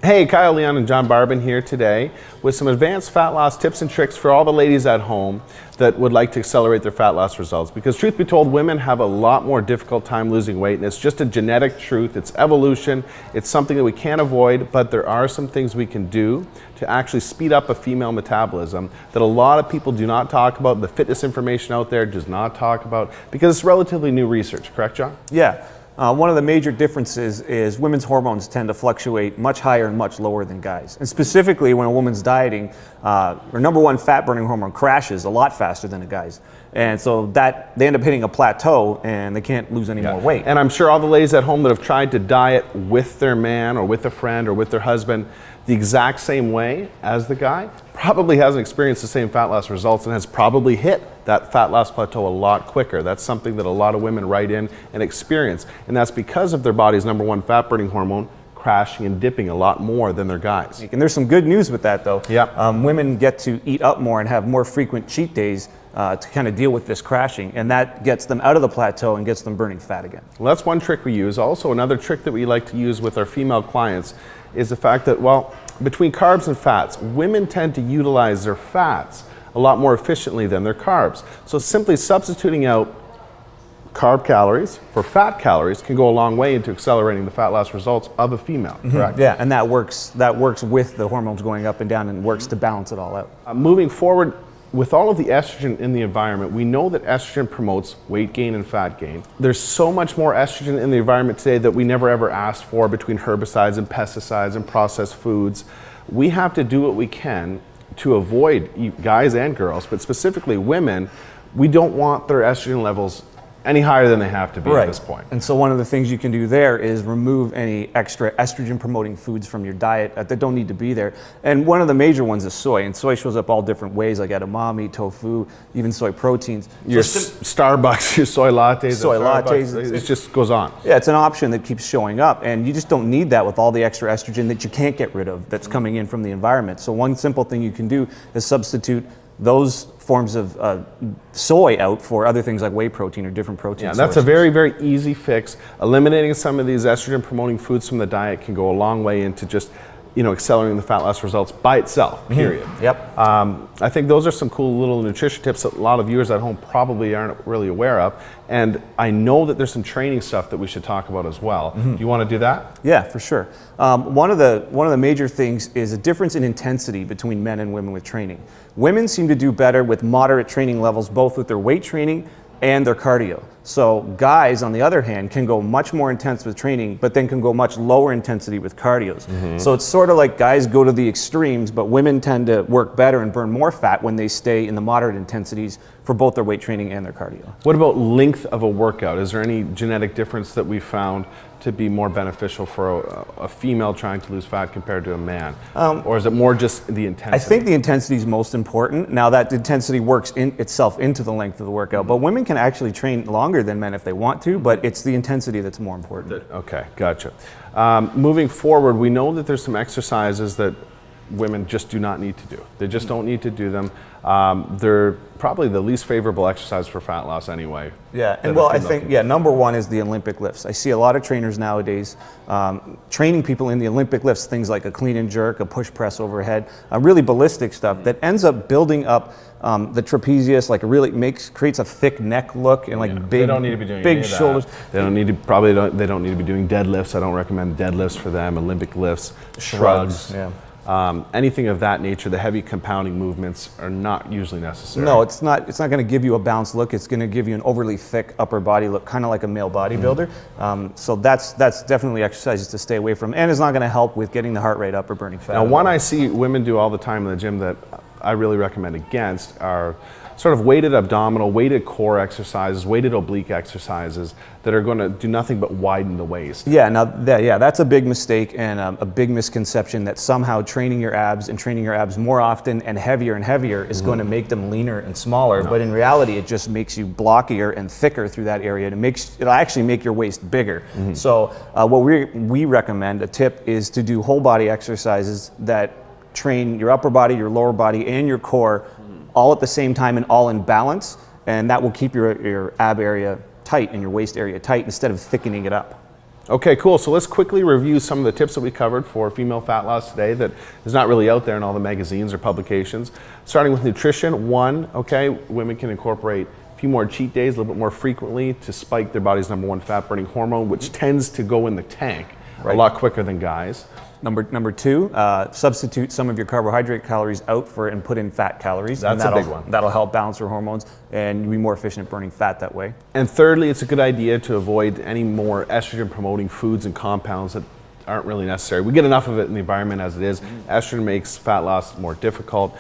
Hey, Kyle Leon and John Barban here today with some advanced fat loss tips and tricks for all the ladies at home that would like to accelerate their fat loss results. Because truth be told, women have a lot more difficult time losing weight, and it's just a genetic truth. It's evolution. It's something that we can't avoid, but there are some things we can do to actually speed up a female metabolism that a lot of people do not talk about. The fitness information out there does not talk about because it's relatively new research. Correct, John? Yeah. One of the major differences is women's hormones tend to fluctuate much higher and much lower than guys. And specifically when a woman's dieting, her number one fat burning hormone crashes a lot faster than a guy's. And so that they end up hitting a plateau and they can't lose any more weight. And I'm sure all the ladies at home that have tried to diet with their man or with a friend or with their husband the exact same way as the guy probably hasn't experienced the same fat loss results and has probably hit that fat loss plateau a lot quicker. That's something that a lot of women write in and experience. And that's because of their body's number one fat burning hormone crashing and dipping a lot more than their guys. And there's some good news with that though. Yeah. Women get to eat up more and have more frequent cheat days to kind of deal with this crashing, and that gets them out of the plateau and gets them burning fat again. Well, that's one trick we use. Also, another trick that we like to use with our female clients is the fact that, well, between carbs and fats, women tend to utilize their fats a lot more efficiently than their carbs. So simply substituting out carb calories for fat calories can go a long way into accelerating the fat loss results of a female, correct? Yeah, and that works with the hormones going up and down and works to balance it all out. Moving forward, with all of the estrogen in the environment, we know that estrogen promotes weight gain and fat gain. There's so much more estrogen in the environment today that we never ever asked for between herbicides and pesticides and processed foods. We have to do what we can to avoid, guys and girls, but specifically women, we don't want their estrogen levels any higher than they have to be at this point. And so one of the things you can do there is remove any extra estrogen promoting foods from your diet that don't need to be there. And one of the major ones is soy, and soy shows up all different ways, like edamame, tofu, even soy proteins. Your Starbucks, your soy lattes, it just goes on. Yeah, it's an option that keeps showing up, and you just don't need that with all the extra estrogen that you can't get rid of that's coming in from the environment. So one simple thing you can do is substitute those forms of soy out for other things like whey protein or different protein sources. That's a very, very easy fix. Eliminating some of these estrogen promoting foods from the diet can go a long way into just accelerating the fat loss results by itself, period. Yep. I think those are some cool little nutrition tips that a lot of viewers at home probably aren't really aware of. And I know that there's some training stuff that we should talk about as well. Do you want to do that? Yeah, for sure. One of the major things is a difference in intensity between men and women with training. Women seem to do better with moderate training levels, both with their weight training and their cardio. So guys, on the other hand, can go much more intense with training, but then can go much lower intensity with cardios. So it's sort of like guys go to the extremes, but women tend to work better and burn more fat when they stay in the moderate intensities for both their weight training and their cardio. What about length of a workout? Is there any genetic difference that we found to be more beneficial for a female trying to lose fat compared to a man? Or is it more just the intensity? I think the intensity is most important. Now that intensity works itself into the length of the workout, but women can actually train longer than men if they want to, but it's the intensity that's more important. Okay, gotcha. Moving forward, we know that there's some exercises that women just do not need to do. They just don't need to do them. They're probably the least favorable exercise for fat loss anyway. Yeah, and well, I think, number one is the Olympic lifts. I see a lot of trainers nowadays training people in the Olympic lifts, things like a clean and jerk, a push press overhead, really ballistic stuff that ends up building up the trapezius, like creates a thick neck look and they don't need to be doing big shoulders. They don't need to they don't need to be doing deadlifts. I don't recommend deadlifts for them. Olympic lifts, shrugs. Yeah. Anything of that nature, the heavy compounding movements are not usually necessary. No, it's not. It's not going to give you a balanced look. It's going to give you an overly thick upper body look, kind of like a male bodybuilder. So that's definitely exercises to stay away from, and it's not going to help with getting the heart rate up or burning fat. Now, one I see women do all the time in the gym that I really recommend against are sort of weighted abdominal, weighted core exercises, weighted oblique exercises that are going to do nothing but widen the waist. Yeah, now that's a big mistake and a big misconception that somehow training your abs and training your abs more often and heavier is going to make them leaner and smaller. No. But in reality, it just makes you blockier and thicker through that area. It'll actually make your waist bigger. So what we recommend, a tip, is to do whole body exercises that train your upper body, your lower body, and your core all at the same time and all in balance, and that will keep your ab area tight and your waist area tight instead of thickening it up. Okay, cool. So let's quickly review some of the tips that we covered for female fat loss today that is not really out there in all the magazines or publications. Starting with nutrition, one, okay, women can incorporate a few more cheat days, a little bit more frequently to spike their body's #1 fat burning hormone, which tends to go in the tank a lot quicker than guys. Number two, substitute some of your carbohydrate calories out for and put in fat calories. That's a big one. That'll help balance your hormones and you'll be more efficient at burning fat that way. And thirdly, it's a good idea to avoid any more estrogen promoting foods and compounds that aren't really necessary. We get enough of it in the environment as it is. Estrogen makes fat loss more difficult.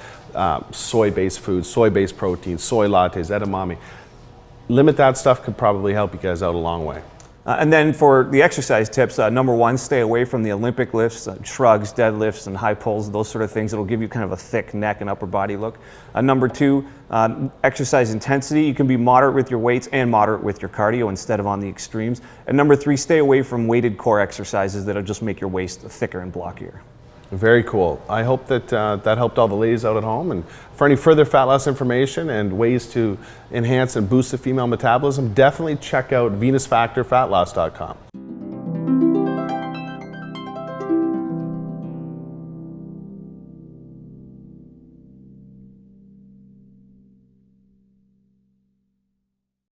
Soy-based foods, soy-based proteins, soy lattes, edamame. Limit that stuff could probably help you guys out a long way. And then for the exercise tips, number one, stay away from the Olympic lifts, shrugs, deadlifts, and high pulls, those sort of things. It'll give you kind of a thick neck and upper body look. Number two, exercise intensity. You can be moderate with your weights and moderate with your cardio instead of on the extremes. And number three, stay away from weighted core exercises that'll just make your waist thicker and blockier. Very cool. I hope that that helped all the ladies out at home. And for any further fat loss information and ways to enhance and boost the female metabolism, definitely check out venusfactorfatloss.com.